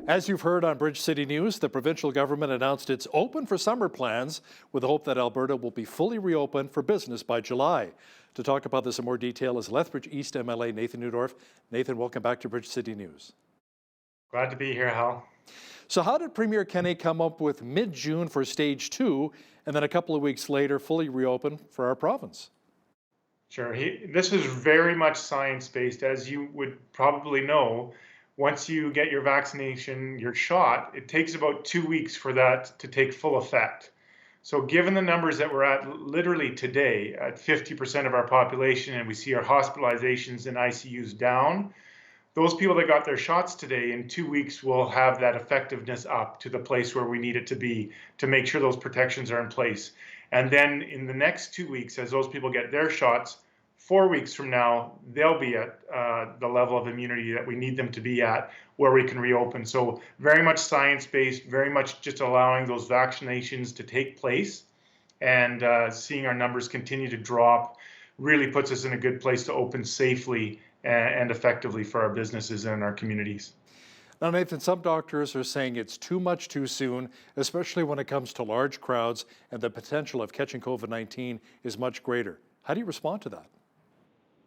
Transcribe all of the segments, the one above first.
As you've heard on Bridge City News, the provincial government announced it's open for summer plans with the hope that Alberta will be fully reopened for business by July. To talk about this in more detail is Lethbridge East MLA Nathan Neudorf. Nathan, welcome back to Bridge City News. Glad to be here, Hal. So how did Premier Kenney come up with mid-June for stage 2 and then a couple of weeks later fully reopen for our province? Sure. This is very much science-based. As you would probably know, once you get your vaccination, your shot, it takes about 2 weeks for that to take full effect. So given the numbers that we're at literally today, at 50% of our population, and we see our hospitalizations and ICUs down, those people that got their shots today in 2 weeks will have that effectiveness up to the place where we need it to be to make sure those protections are in place. And then in the next 2 weeks, as those people get their shots, 4 weeks from now, they'll be at the level of immunity that we need them to be at where we can reopen. So very much science-based, very much just allowing those vaccinations to take place, and seeing our numbers continue to drop really puts us in a good place to open safely and effectively for our businesses and our communities. Now, Nathan, some doctors are saying it's too much too soon, especially when it comes to large crowds and the potential of catching COVID-19 is much greater. How do you respond to that?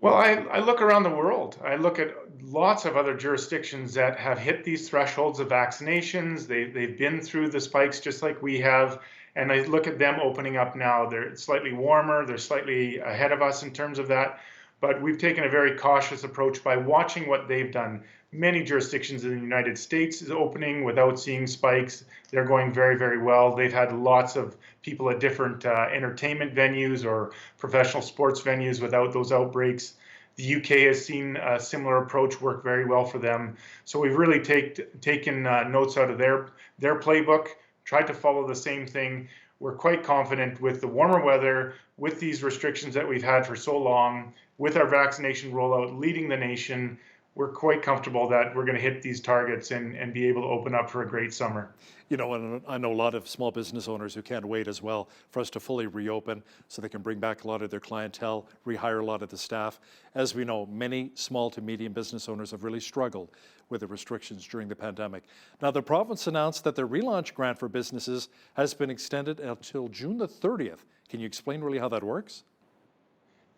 Well, I look around the world. I look at lots of other jurisdictions that have hit these thresholds of vaccinations. They've been through the spikes just like we have. And I look at them opening up now. They're slightly warmer. They're slightly ahead of us in terms of that. But we've taken a very cautious approach by watching what they've done. Many jurisdictions in the United States is opening without seeing spikes. They're going very, very well. They've had lots of people at different entertainment venues or professional sports venues without those outbreaks. The UK has seen a similar approach work very well for them. So we've really taken notes out of their playbook, tried to follow the same thing. We're quite confident with the warmer weather, with these restrictions that we've had for so long, with our vaccination rollout leading the nation. We're quite comfortable that we're going to hit these targets and be able to open up for a great summer. You know, and I know a lot of small business owners who can't wait as well for us to fully reopen so they can bring back a lot of their clientele, rehire a lot of the staff. As we know, many small to medium business owners have really struggled with the restrictions during the pandemic. Now, the province announced that the Relaunch Grant for businesses has been extended until June the 30th. Can you explain really how that works?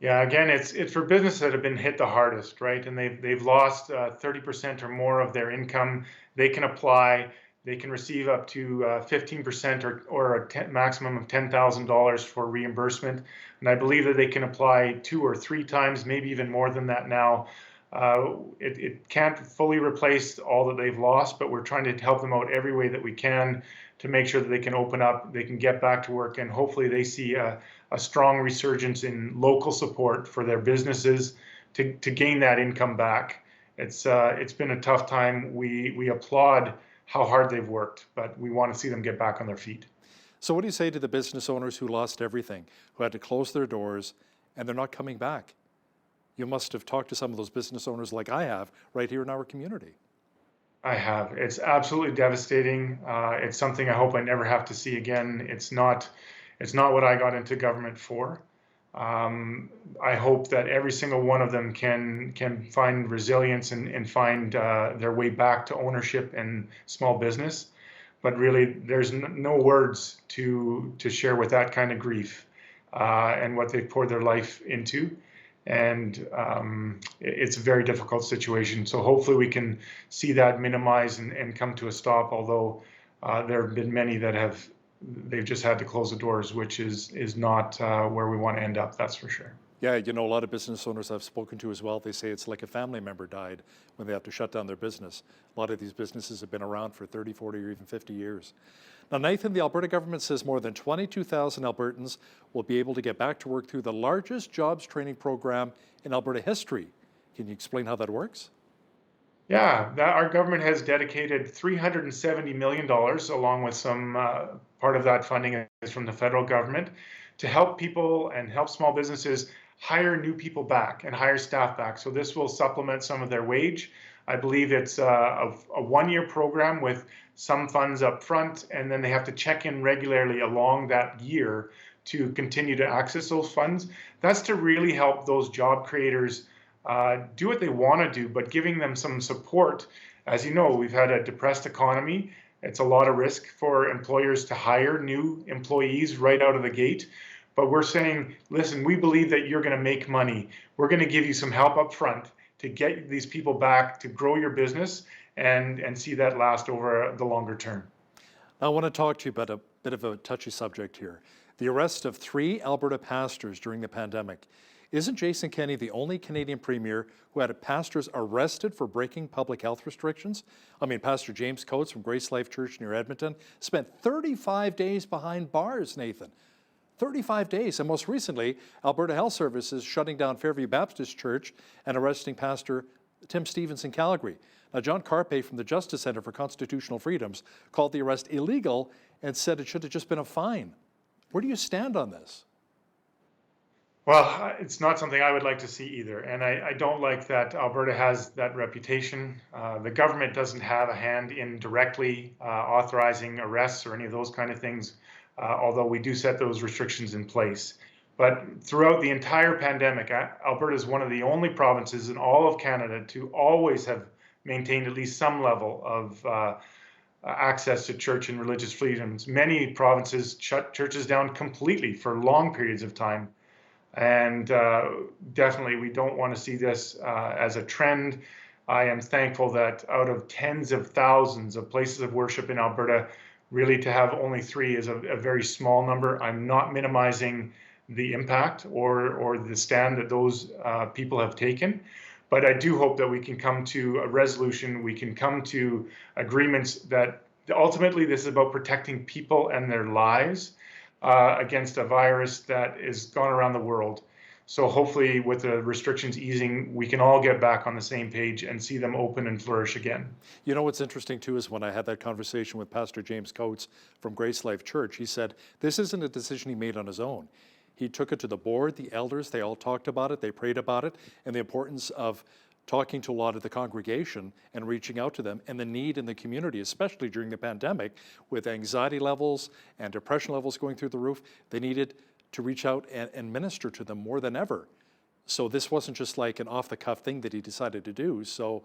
Yeah, again, it's for businesses that have been hit the hardest, right? And they've lost 30% or more of their income. They can apply. They can receive up to 15% or a maximum of $10,000 for reimbursement. And I believe that they can apply 2 or 3 times, maybe even more than that now. It can't fully replace all that they've lost, but we're trying to help them out every way that we can to make sure that they can open up, they can get back to work, and hopefully they see a strong resurgence in local support for their businesses to gain that income back. It's been a tough time. We applaud how hard they've worked, but we want to see them get back on their feet. So what do you say to the business owners who lost everything, who had to close their doors, and they're not coming back? You must have talked to some of those business owners like I have right here in our community. I have. It's absolutely devastating. It's something I hope I never have to see again. It's not what I got into government for. I hope that every single one of them can find resilience and find their way back to ownership and small business. But really, there's no words to share with that kind of grief and what they've poured their life into. And it's a very difficult situation. So hopefully we can see that minimize and come to a stop, although there have been many that they've just had to close the doors, which is not where we want to end up, that's for sure. Yeah, you know, a lot of business owners I've spoken to as well, they say it's like a family member died when they have to shut down their business. A lot of these businesses have been around for 30, 40, or even 50 years. Now, Nathan, the Alberta government says more than 22,000 Albertans will be able to get back to work through the largest jobs training program in Alberta history. Can you explain how that works? Yeah, our government has dedicated $370 million, along with some part of that funding is from the federal government, to help people and help small businesses hire new people back and hire staff back. So this will supplement some of their wage. I believe it's a one-year program with some funds up front, and then they have to check in regularly along that year to continue to access those funds. That's to really help those job creators do what they want to do, but giving them some support As you know, we've had a depressed economy. It's a lot of risk for employers to hire new employees right out of the gate. But we're saying, listen, we believe that you're going to make money. We're going to give you some help up front to get these people back, to grow your business and see that last over the longer term. Now, I want to talk to you about a bit of a touchy subject here. The arrest of 3 Alberta pastors during the pandemic. Isn't Jason Kenney the only Canadian premier who had pastors arrested for breaking public health restrictions? I mean, Pastor James Coates from Grace Life Church near Edmonton spent 35 days behind bars, Nathan. 35 days. And most recently, Alberta Health Services shutting down Fairview Baptist Church and arresting Pastor Tim Stevens in Calgary. Now, John Carpe from the Justice Centre for Constitutional Freedoms called the arrest illegal and said it should have just been a fine. Where do you stand on this? Well, it's not something I would like to see either. And I don't like that Alberta has that reputation. The government doesn't have a hand in directly authorizing arrests or any of those kind of things, although we do set those restrictions in place. But throughout the entire pandemic, Alberta is one of the only provinces in all of Canada to always have maintained at least some level of access to church and religious freedoms. Many provinces shut churches down completely for long periods of time. And definitely, we don't want to see this as a trend. I am thankful that out of tens of thousands of places of worship in Alberta, really to have only 3 is a very small number. I'm not minimizing the impact or the stand that those people have taken. But I do hope that we can come to a resolution, we can come to agreements that ultimately this is about protecting people and their lives against a virus that is gone around the world. So hopefully with the restrictions easing, we can all get back on the same page and see them open and flourish again. You know what's interesting too is when I had that conversation with Pastor James Coates from Grace Life Church, he said this isn't a decision he made on his own. He took it to the board, the elders, they all talked about it, they prayed about it, and the importance of talking to a lot of the congregation and reaching out to them, and the need in the community, especially during the pandemic, with anxiety levels and depression levels going through the roof, they needed to reach out and minister to them more than ever. So this wasn't just like an off-the-cuff thing that he decided to do. So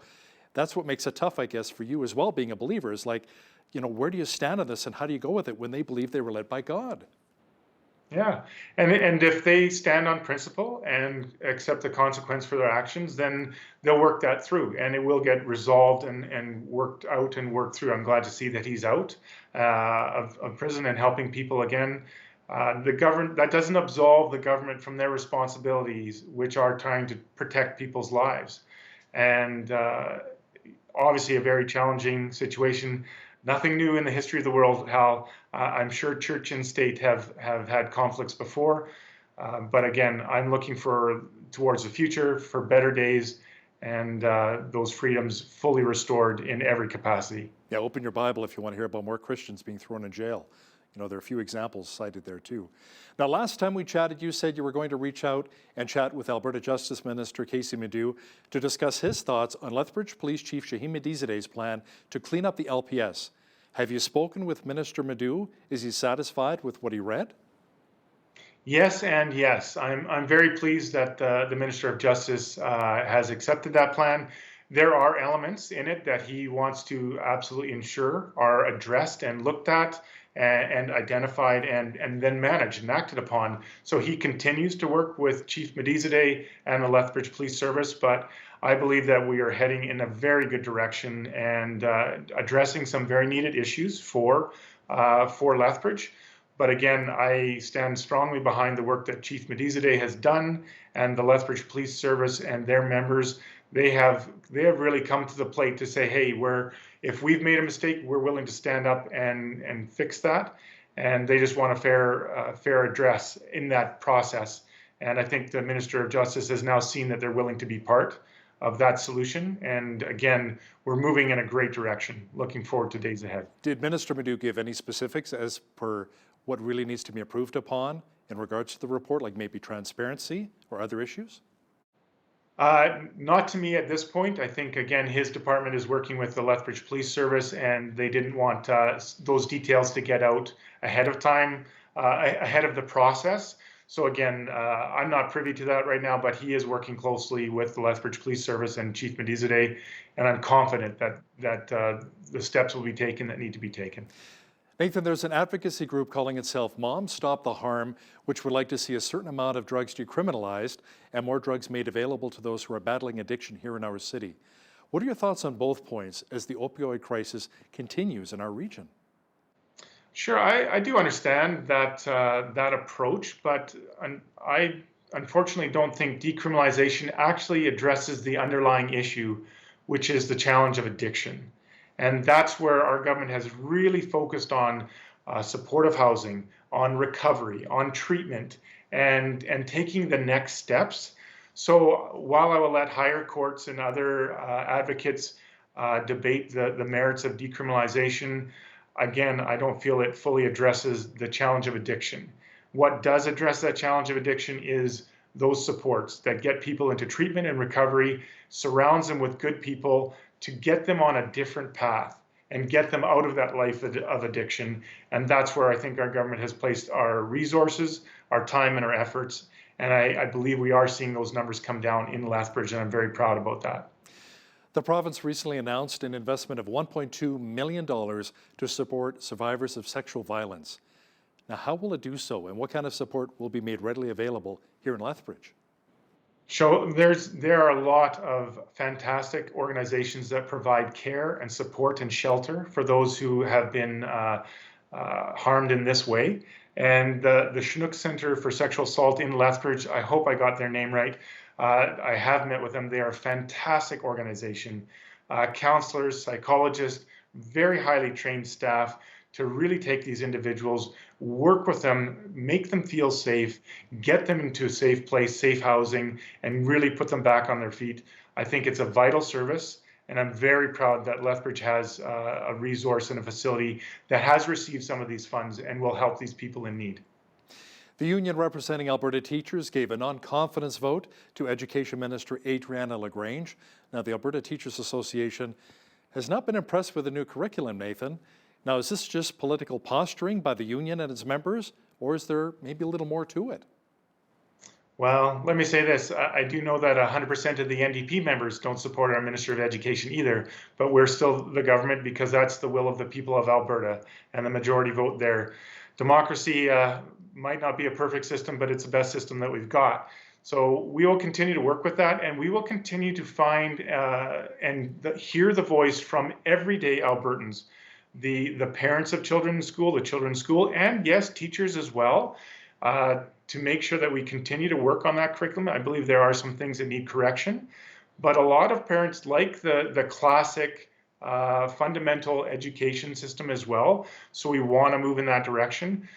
that's what makes it tough, I guess, for you as well, being a believer, is like, you know, where do you stand on this and how do you go with it when they believe they were led by God? Yeah, and if they stand on principle and accept the consequence for their actions, then they'll work that through, and it will get resolved and worked out and worked through. I'm glad to see that he's out of prison and helping people again. The government, that doesn't absolve the government from their responsibilities, which are trying to protect people's lives, and obviously a very challenging situation. Nothing new in the history of the world, Hal. I'm sure church and state have had conflicts before. But again, I'm looking towards the future, for better days, and those freedoms fully restored in every capacity. Yeah, open your Bible if you want to hear about more Christians being thrown in jail. You know, there are a few examples cited there too. Now, last time we chatted, you said you were going to reach out and chat with Alberta Justice Minister Casey Medu to discuss his thoughts on Lethbridge Police Chief Shaheen Medizade's plan to clean up the LPS. Have you spoken with Minister Medu? Is he satisfied with what he read? Yes and yes. I'm very pleased that the Minister of Justice has accepted that plan. There are elements in it that he wants to absolutely ensure are addressed and looked at and identified and then managed and acted upon. So he continues to work with Chief Medizade and the Lethbridge Police Service, but I believe that we are heading in a very good direction and addressing some very needed issues for Lethbridge. But again, I stand strongly behind the work that Chief Medizade has done and the Lethbridge Police Service and their members. They have really come to the plate to say, hey, if we've made a mistake, we're willing to stand up and fix that. And they just want a fair address in that process. And I think the Minister of Justice has now seen that they're willing to be part of that solution. And again, we're moving in a great direction. Looking forward to days ahead. Did Minister Medu give any specifics as per what really needs to be improved upon in regards to the report, like maybe transparency or other issues? Not to me at this point. I think, again, his department is working with the Lethbridge Police Service, and they didn't want those details to get out ahead of time, ahead of the process. So again, I'm not privy to that right now, but he is working closely with the Lethbridge Police Service and Chief Medizade, and I'm confident that the steps will be taken that need to be taken. Nathan, there's an advocacy group calling itself Moms Stop the Harm, which would like to see a certain amount of drugs decriminalized and more drugs made available to those who are battling addiction here in our city. What are your thoughts on both points as the opioid crisis continues in our region? Sure, I do understand that approach, but I unfortunately don't think decriminalization actually addresses the underlying issue, which is the challenge of addiction. And that's where our government has really focused on supportive housing, on recovery, on treatment, and taking the next steps. So while I will let higher courts and other advocates debate the merits of decriminalization, again, I don't feel it fully addresses the challenge of addiction. What does address that challenge of addiction is those supports that get people into treatment and recovery, surrounds them with good people to get them on a different path and get them out of that life of addiction. And that's where I think our government has placed our resources, our time, and our efforts. And I believe we are seeing those numbers come down in Lethbridge, and I'm very proud about that. The province recently announced an investment of $1.2 million to support survivors of sexual violence. Now, how will it do so, and what kind of support will be made readily available here in Lethbridge? So there are a lot of fantastic organizations that provide care and support and shelter for those who have been harmed in this way. And the Chinook Center for Sexual Assault in Lethbridge, I hope I got their name right. I have met with them. They are a fantastic organization. Counselors, psychologists, very highly trained staff to really take these individuals, work with them, make them feel safe, get them into a safe place, safe housing, and really put them back on their feet. I think it's a vital service, and I'm very proud that Lethbridge has a resource and a facility that has received some of these funds and will help these people in need. The union representing Alberta teachers gave a non-confidence vote to Education Minister Adriana LaGrange. Now, the Alberta Teachers Association has not been impressed with the new curriculum, Nathan. Now, is this just political posturing by the union and its members, or is there maybe a little more to it? Well, let me say this. I do know that 100% of the NDP members don't support our Minister of Education either, but we're still the government because that's the will of the people of Alberta and the majority vote there. Democracy might not be a perfect system, but it's the best system that we've got. So we will continue to work with that, and we will continue to find and hear the voice from everyday Albertans, the parents of children in school, the children in school, and yes, teachers as well, to make sure that we continue to work on that curriculum. I believe there are some things that need correction, but a lot of parents like the classic fundamental education system as well. So we want to move in that direction.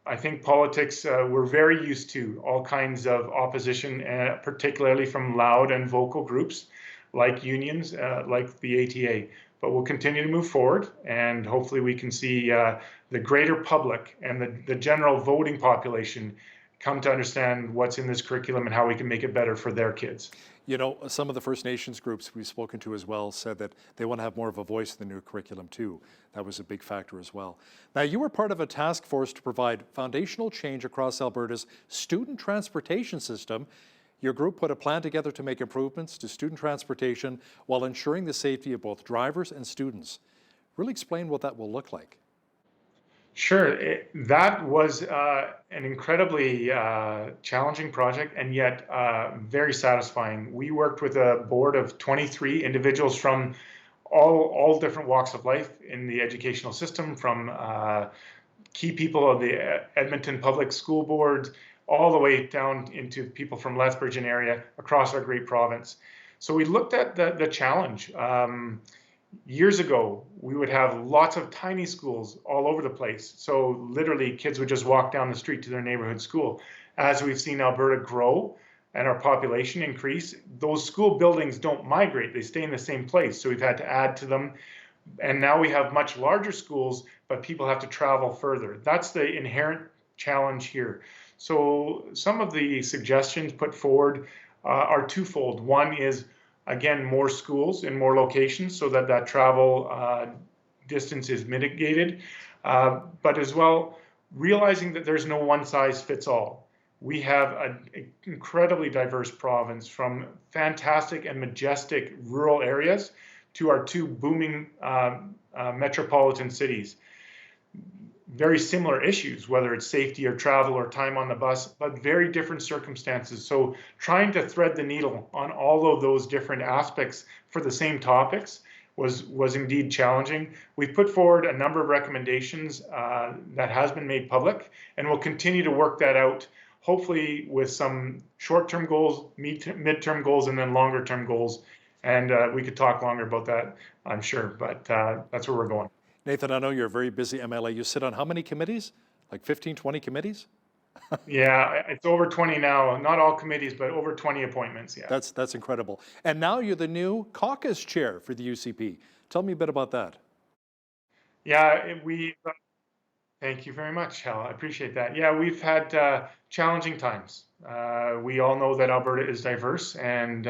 I think politics, we're very used to all kinds of opposition, particularly from loud and vocal groups like unions, like the ATA. But we'll continue to move forward, and hopefully we can see the greater public and the general voting population come to understand what's in this curriculum and how we can make it better for their kids. You know, some of the First Nations groups we've spoken to as well said that they want to have more of a voice in the new curriculum too. That was a big factor as well. Now, you were part of a task force to provide foundational change across Alberta's student transportation system. Your group put a plan together to make improvements to student transportation while ensuring the safety of both drivers and students. Really explain what that will look like. Sure, that was an incredibly challenging project and yet very satisfying. We worked with a board of 23 individuals from all different walks of life in the educational system, from key people of the Edmonton Public School Board, all the way down into people from Lethbridge and area across our great province. So we looked at the challenge. Years ago, we would have lots of tiny schools all over the place. So literally kids would just walk down the street to their neighborhood school. As we've seen Alberta grow and our population increase, those school buildings don't migrate, they stay in the same place. So we've had to add to them. And now we have much larger schools, but people have to travel further. That's the inherent challenge here. So some of the suggestions put forward are twofold. One is, again, more schools in more locations so that travel distance is mitigated. But as well, realizing that there's no one size fits all. We have an incredibly diverse province, from fantastic and majestic rural areas to our two booming metropolitan cities. Very similar issues, whether it's safety or travel or time on the bus, but very different circumstances. So trying to thread the needle on all of those different aspects for the same topics was indeed challenging. We've put forward a number of recommendations that has been made public, and we'll continue to work that out, hopefully with some short-term goals, mid-term goals, and then longer-term goals. And we could talk longer about that, I'm sure, but that's where we're going. Nathan, I know you're a very busy MLA. You sit on how many committees? Like 15, 20 committees? Yeah, it's over 20 now. Not all committees, but over 20 appointments. Yeah. That's incredible. And now you're the new Caucus Chair for the UCP. Tell me a bit about that. Yeah, thank you very much, Hal. I appreciate that. Yeah, we've had challenging times. We all know that Alberta is diverse, and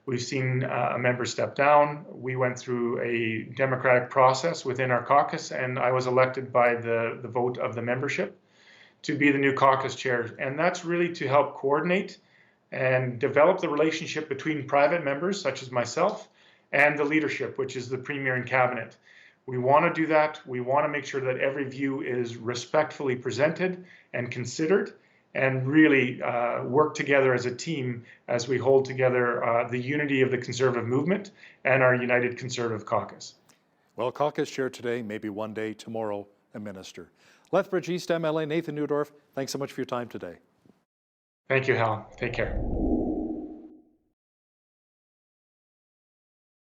we've seen a member step down. We went through a democratic process within our caucus, and I was elected by the vote of the membership to be the new caucus chair. And that's really to help coordinate and develop the relationship between private members, such as myself, and the leadership, which is the Premier and Cabinet. We want to do that. We want to make sure that every view is respectfully presented and considered, and really work together as a team as we hold together the unity of the Conservative movement and our United Conservative Caucus. Well, Caucus Chair today, maybe one day, tomorrow, a minister. Lethbridge East MLA Nathan Neudorf, thanks so much for your time today. Thank you, Hal. Take care.